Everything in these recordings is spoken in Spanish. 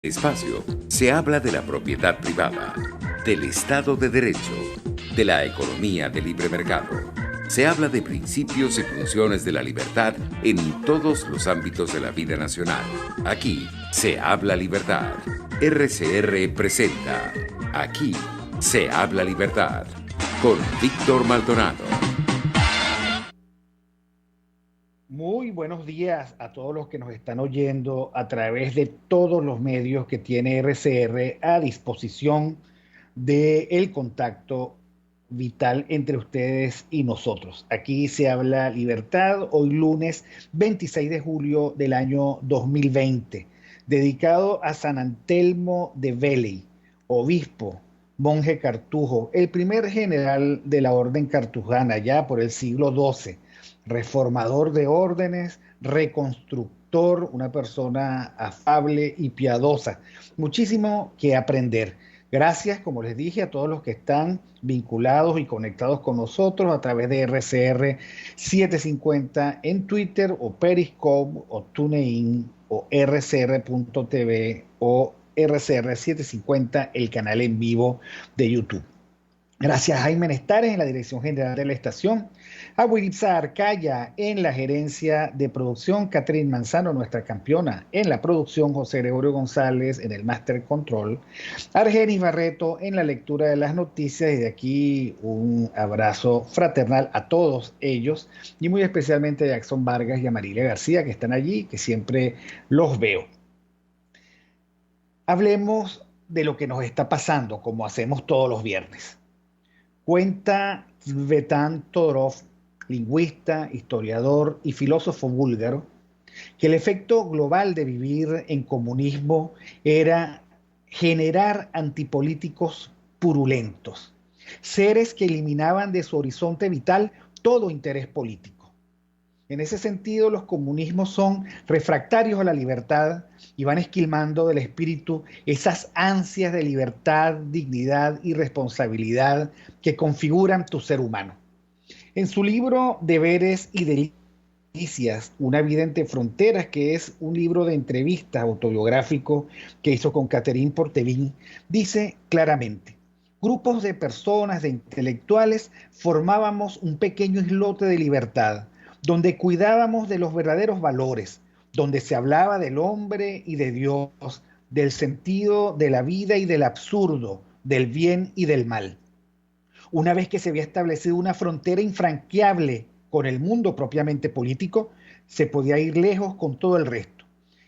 Espacio se habla de la propiedad privada, del Estado de Derecho, de la economía de libre mercado. Se habla de principios y funciones de la libertad en todos los ámbitos de la vida nacional. Aquí se habla libertad. RCR presenta Aquí se habla libertad con Víctor Maldonado. Muy buenos días a todos los que nos están oyendo a través de todos los medios que tiene RCR a disposición del contacto vital entre ustedes y nosotros. Aquí se habla libertad, hoy lunes 26 de julio del año 2020, dedicado a San Antelmo de Veley, obispo, monje cartujo, el primer general de la orden cartujana ya por el siglo XII, reformador de órdenes, reconstructor, una persona afable y piadosa. Muchísimo que aprender. Gracias, como les dije, a todos los que están vinculados y conectados con nosotros a través de RCR 750 en Twitter o Periscope o TuneIn o rcr.tv o RCR 750, el canal en vivo de YouTube. Gracias a Jaime Nestares en la dirección general de la estación, a Wilipsa Arcaya en la gerencia de producción, Catherine Manzano, nuestra campeona en la producción, José Gregorio González en el Master Control, Argenis Barreto en la lectura de las noticias, y de aquí un abrazo fraternal a todos ellos y muy especialmente a Jackson Vargas y a Marilia García que están allí, que siempre los veo. Hablemos de lo que nos está pasando, como hacemos todos los viernes. Cuenta Svetan Todorov, lingüista, historiador y filósofo búlgaro, que el efecto global de vivir en comunismo era generar antipolíticos purulentos, seres que eliminaban de su horizonte vital todo interés político. En ese sentido, los comunismos son refractarios a la libertad y van esquilmando del espíritu esas ansias de libertad, dignidad y responsabilidad que configuran tu ser humano. En su libro Deberes y Delicias, una vida entre fronteras, que es un libro de entrevistas autobiográfico que hizo con Catherine Portevin, dice claramente: grupos de personas, de intelectuales, formábamos un pequeño islote de libertad, donde cuidábamos de los verdaderos valores, donde se hablaba del hombre y de Dios, del sentido de la vida y del absurdo, del bien y del mal. Una vez que se había establecido una frontera infranqueable con el mundo propiamente político, se podía ir lejos con todo el resto.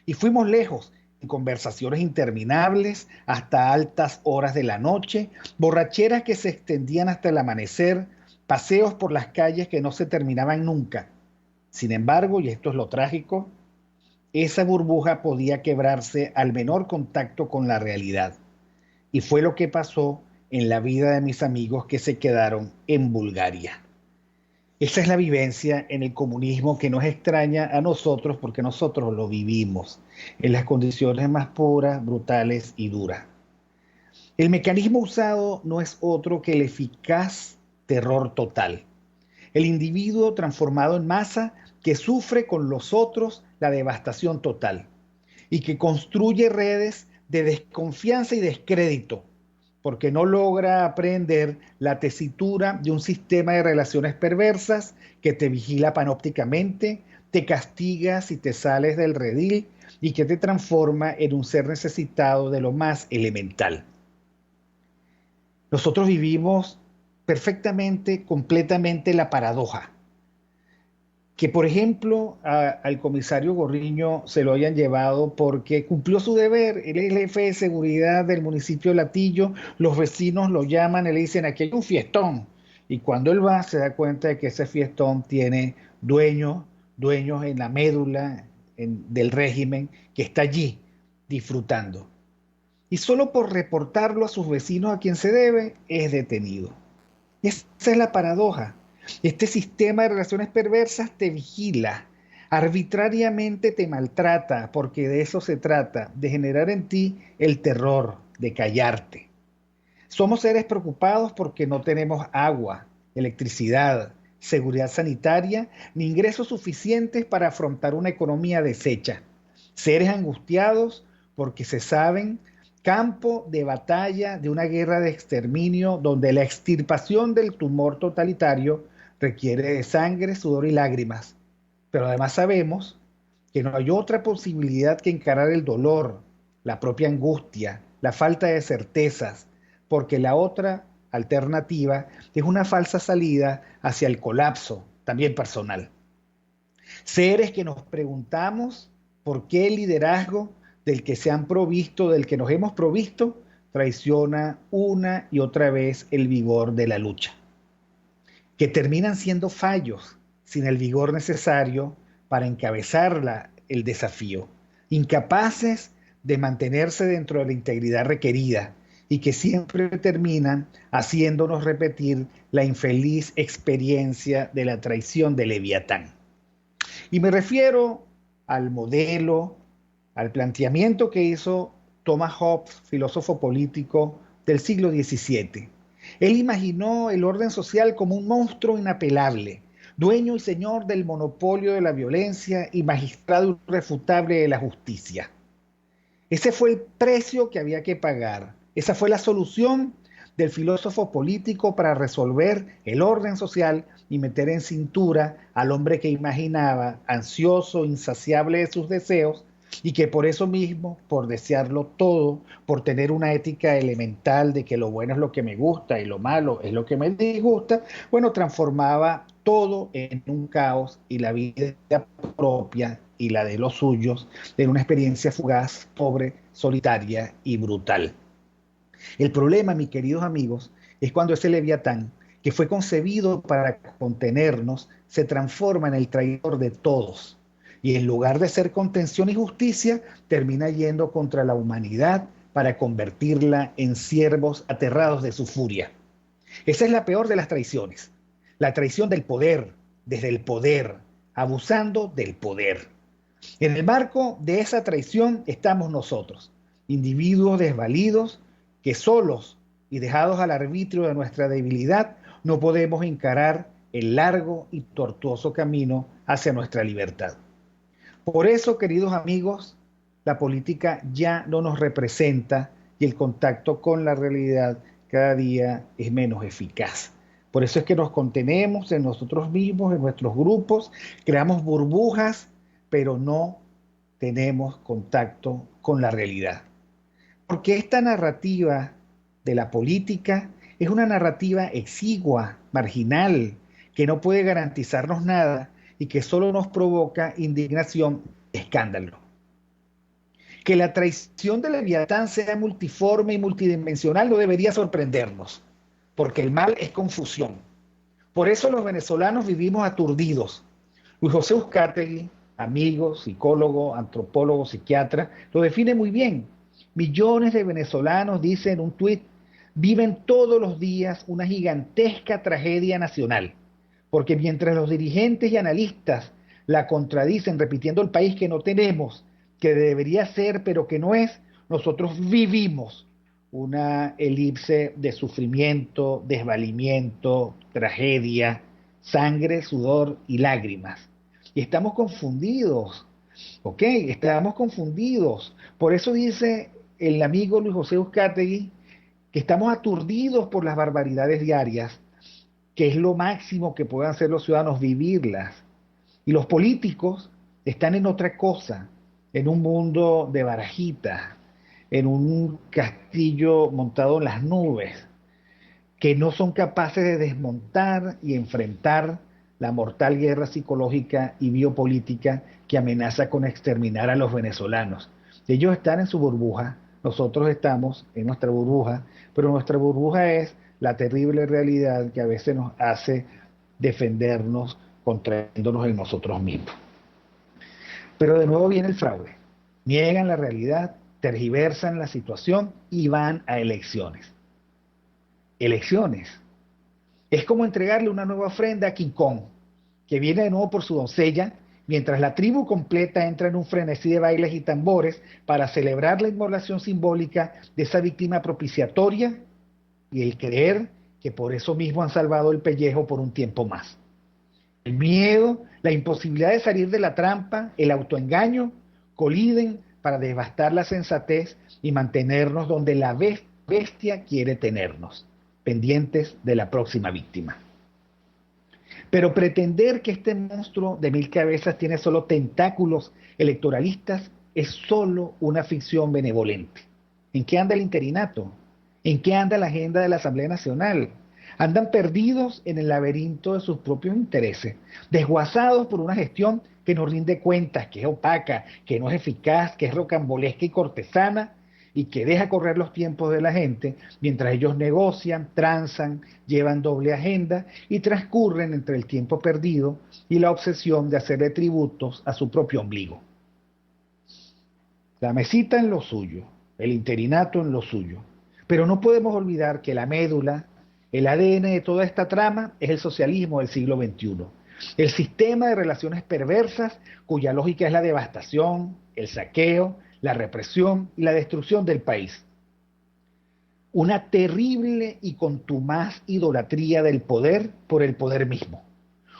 Y fuimos lejos, en conversaciones interminables hasta altas horas de la noche, borracheras que se extendían hasta el amanecer, paseos por las calles que no se terminaban nunca. Sin embargo, y esto es lo trágico, esa burbuja podía quebrarse al menor contacto con la realidad. Y fue lo que pasó en la vida de mis amigos que se quedaron en Bulgaria. Esa es la vivencia en el comunismo que nos extraña a nosotros porque nosotros lo vivimos en las condiciones más puras, brutales y duras. El mecanismo usado no es otro que el eficaz terror total. El individuo transformado en masa que sufre con los otros la devastación total y que construye redes de desconfianza y descrédito porque no logra aprender la tesitura de un sistema de relaciones perversas que te vigila panópticamente, te castiga si te sales del redil y que te transforma en un ser necesitado de lo más elemental. Nosotros vivimos perfectamente, completamente la paradoja. Que, por ejemplo, al comisario Gorriño se lo hayan llevado porque cumplió su deber. Él es el jefe de seguridad del municipio de Latillo. Los vecinos lo llaman y le dicen: aquí hay un fiestón. Y cuando él va, se da cuenta de que ese fiestón tiene dueños en la médula del régimen, que está allí disfrutando. Y solo por reportarlo a sus vecinos a quien se debe, es detenido. Esa es la paradoja. Este sistema de relaciones perversas te vigila, arbitrariamente te maltrata, porque de eso se trata, de generar en ti el terror, de callarte. Somos seres preocupados porque no tenemos agua, electricidad, seguridad sanitaria, ni ingresos suficientes para afrontar una economía deshecha. Seres angustiados porque se saben campo de batalla de una guerra de exterminio donde la extirpación del tumor totalitario requiere de sangre, sudor y lágrimas. Pero además sabemos que no hay otra posibilidad que encarar el dolor, la propia angustia, la falta de certezas, porque la otra alternativa es una falsa salida hacia el colapso, también personal. Seres que nos preguntamos por qué el liderazgo del que se han provisto, del que nos hemos provisto, traiciona una y otra vez el vigor de la lucha, que terminan siendo fallos sin el vigor necesario para encabezar el desafío, incapaces de mantenerse dentro de la integridad requerida y que siempre terminan haciéndonos repetir la infeliz experiencia de la traición de Leviatán. Y me refiero al modelo, al planteamiento que hizo Thomas Hobbes, filósofo político del siglo XVII. Él imaginó el orden social como un monstruo inapelable, dueño y señor del monopolio de la violencia y magistrado irrefutable de la justicia. Ese fue el precio que había que pagar. Esa fue la solución del filósofo político para resolver el orden social y meter en cintura al hombre que imaginaba, ansioso, insaciable de sus deseos, y que por eso mismo, por desearlo todo, por tener una ética elemental de que lo bueno es lo que me gusta y lo malo es lo que me disgusta, bueno, transformaba todo en un caos y la vida propia y la de los suyos en una experiencia fugaz, pobre, solitaria y brutal. El problema, mis queridos amigos, es cuando ese Leviatán, que fue concebido para contenernos, se transforma en el traidor de todos. Y en lugar de ser contención y justicia, termina yendo contra la humanidad para convertirla en siervos aterrados de su furia. Esa es la peor de las traiciones. La traición del poder, desde el poder, abusando del poder. En el marco de esa traición estamos nosotros, individuos desvalidos que solos y dejados al arbitrio de nuestra debilidad no podemos encarar el largo y tortuoso camino hacia nuestra libertad. Por eso, queridos amigos, la política ya no nos representa y el contacto con la realidad cada día es menos eficaz. Por eso es que nos contenemos en nosotros mismos, en nuestros grupos, creamos burbujas, pero no tenemos contacto con la realidad. Porque esta narrativa de la política es una narrativa exigua, marginal, que no puede garantizarnos nada y que solo nos provoca indignación, escándalo. Que la traición de Leviatán sea multiforme y multidimensional no debería sorprendernos, porque el mal es confusión. Por eso los venezolanos vivimos aturdidos. Luis José Uzcategui, amigo, psicólogo, antropólogo, psiquiatra, lo define muy bien. Millones de venezolanos, dice en un tuit, viven todos los días una gigantesca tragedia nacional, porque mientras los dirigentes y analistas la contradicen repitiendo el país que no tenemos, que debería ser pero que no es, nosotros vivimos una elipse de sufrimiento, desvalimiento, tragedia, sangre, sudor y lágrimas. Y estamos confundidos, ¿ok? Estamos confundidos. Por eso dice el amigo Luis José Uzcategui que estamos aturdidos por las barbaridades diarias, que es lo máximo que puedan hacer los ciudadanos, vivirlas. Y los políticos están en otra cosa, en un mundo de barajitas, en un castillo montado en las nubes, que no son capaces de desmontar y enfrentar la mortal guerra psicológica y biopolítica que amenaza con exterminar a los venezolanos. Ellos están en su burbuja, nosotros estamos en nuestra burbuja, pero nuestra burbuja es la terrible realidad que a veces nos hace defendernos contrayéndonos en nosotros mismos. Pero de nuevo viene el fraude. Niegan la realidad, tergiversan la situación y van a elecciones. Elecciones. Es como entregarle una nueva ofrenda a King Kong, que viene de nuevo por su doncella, mientras la tribu completa entra en un frenesí de bailes y tambores para celebrar la inmolación simbólica de esa víctima propiciatoria y el creer que por eso mismo han salvado el pellejo por un tiempo más. El miedo, la imposibilidad de salir de la trampa, el autoengaño, coliden para devastar la sensatez y mantenernos donde la bestia quiere tenernos, pendientes de la próxima víctima. Pero pretender que este monstruo de 1000 cabezas tiene solo tentáculos electoralistas es solo una ficción benevolente. ¿En qué anda el interinato? ¿En qué anda la agenda de la Asamblea Nacional? Andan perdidos en el laberinto de sus propios intereses, desguazados por una gestión que no rinde cuentas, que es opaca, que no es eficaz, que es rocambolesca y cortesana, y que deja correr los tiempos de la gente mientras ellos negocian, transan, llevan doble agenda y transcurren entre el tiempo perdido y la obsesión de hacerle tributos a su propio ombligo. La mesita en lo suyo, el interinato en lo suyo, pero no podemos olvidar que la médula, el ADN de toda esta trama es el socialismo del siglo XXI, el sistema de relaciones perversas cuya lógica es la devastación, el saqueo, la represión y la destrucción del país. Una terrible y contumaz idolatría del poder por el poder mismo.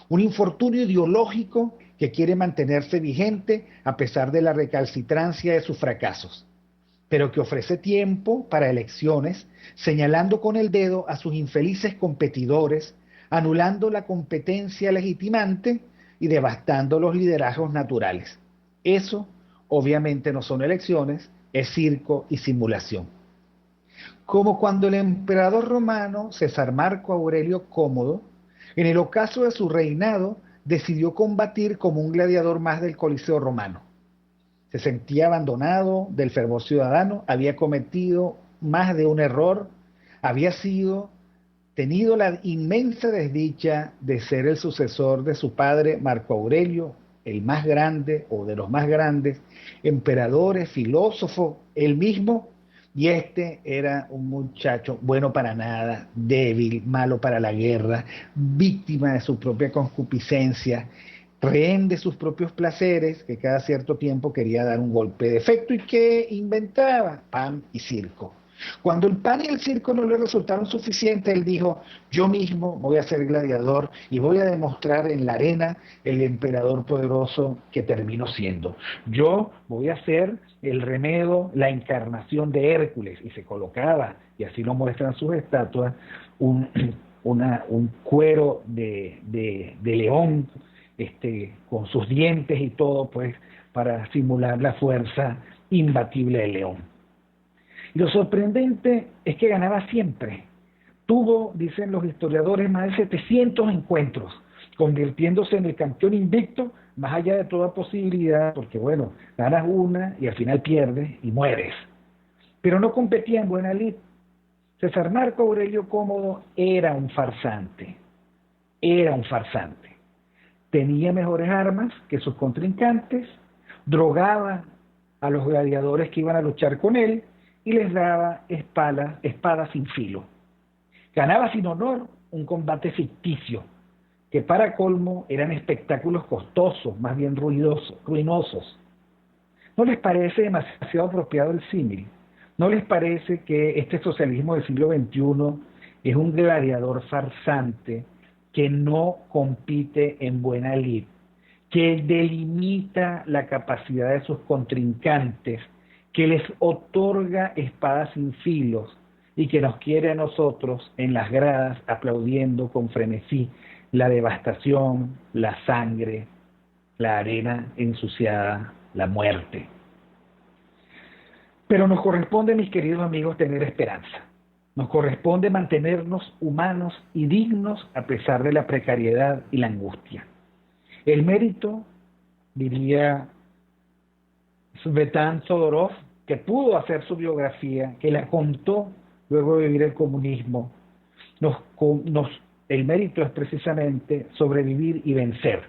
Un infortunio ideológico que quiere mantenerse vigente a pesar de la recalcitrancia de sus fracasos, pero que ofrece tiempo para elecciones, señalando con el dedo a sus infelices competidores, anulando la competencia legitimante y devastando los liderazgos naturales. Eso obviamente no son elecciones, es circo y simulación. Como cuando el emperador romano César Marco Aurelio Cómodo, en el ocaso de su reinado, decidió combatir como un gladiador más del Coliseo romano. Se sentía abandonado del fervor ciudadano, había cometido más de un error, había tenido la inmensa desdicha de ser el sucesor de su padre Marco Aurelio, el más grande o de los más grandes emperadores, filósofo, él mismo, y este era un muchacho bueno para nada, débil, malo para la guerra, víctima de su propia concupiscencia, rehén de sus propios placeres, que cada cierto tiempo quería dar un golpe de efecto y que inventaba pan y circo. Cuando el pan y el circo no le resultaron suficientes, él dijo: yo mismo voy a ser gladiador y voy a demostrar en la arena el emperador poderoso que termino siendo. Yo voy a ser el remedo, la encarnación de Hércules. Y se colocaba, y así lo muestran sus estatuas, un cuero de león, con sus dientes y todo, pues, para simular la fuerza imbatible del león. Y lo sorprendente es que ganaba siempre. Tuvo, dicen los historiadores, más de 700 encuentros, convirtiéndose en el campeón invicto, más allá de toda posibilidad, porque bueno, ganas una y al final pierdes y mueres. Pero no competía en buena lid. César Marco Aurelio Cómodo era un farsante. Tenía mejores armas que sus contrincantes, drogaba a los gladiadores que iban a luchar con él y les daba espadas sin filo. Ganaba sin honor un combate ficticio, que para colmo eran espectáculos costosos, más bien ruinosos. ¿No les parece demasiado apropiado el símil? ¿No les parece que este socialismo del siglo XXI es un gladiador farsante que no compite en buena lid, que delimita la capacidad de sus contrincantes, que les otorga espadas sin filos y que nos quiere a nosotros en las gradas aplaudiendo con frenesí la devastación, la sangre, la arena ensuciada, la muerte? Pero nos corresponde, mis queridos amigos, tener esperanza. Nos corresponde mantenernos humanos y dignos a pesar de la precariedad y la angustia. El mérito, diría Svetan Todorov, que pudo hacer su biografía, que la contó luego de vivir el comunismo, el mérito es precisamente sobrevivir y vencer.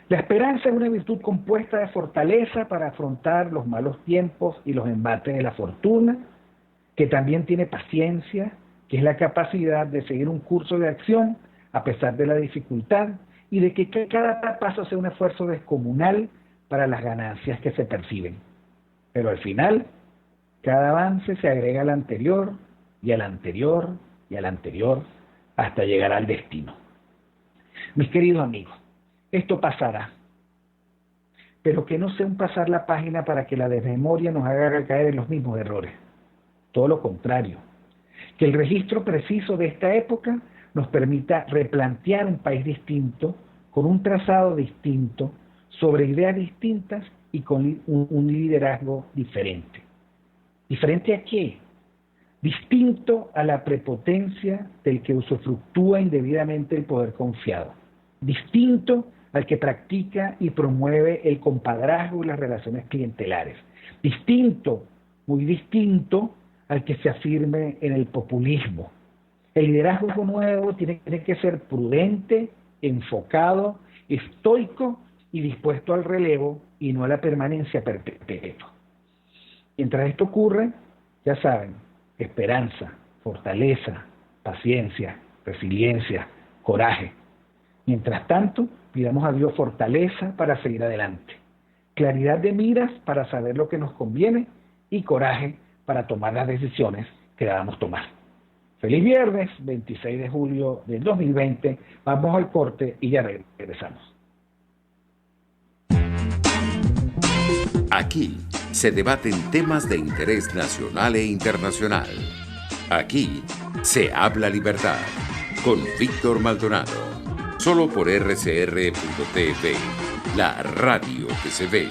La esperanza es una virtud compuesta de fortaleza para afrontar los malos tiempos y los embates de la fortuna, que también tiene paciencia, que es la capacidad de seguir un curso de acción a pesar de la dificultad y de que cada paso sea un esfuerzo descomunal para las ganancias que se perciben. Pero al final, cada avance se agrega al anterior y al anterior y al anterior hasta llegar al destino. Mis queridos amigos, esto pasará, pero que no sea un pasar la página para que la desmemoria nos haga caer en los mismos errores. Todo lo contrario, que el registro preciso de esta época nos permita replantear un país distinto, con un trazado distinto, sobre ideas distintas y con un liderazgo diferente. ¿Diferente a qué? Distinto a la prepotencia del que usufructúa indebidamente el poder confiado. Distinto al que practica y promueve el compadrazgo y las relaciones clientelares. Distinto, muy distinto, al que se afirme en el populismo. El liderazgo nuevo tiene que ser prudente, enfocado, estoico y dispuesto al relevo y no a la permanencia perpetua. Mientras esto ocurre, ya saben, esperanza, fortaleza, paciencia, resiliencia, coraje. Mientras tanto, pidamos a Dios fortaleza para seguir adelante, claridad de miras para saber lo que nos conviene y coraje para tomar las decisiones que debamos tomar. Feliz viernes, 26 de julio del 2020. Vamos al corte y ya regresamos. Aquí se debaten temas de interés nacional e internacional. Aquí se habla libertad con Víctor Maldonado. Solo por RCR.tv, la radio que se ve.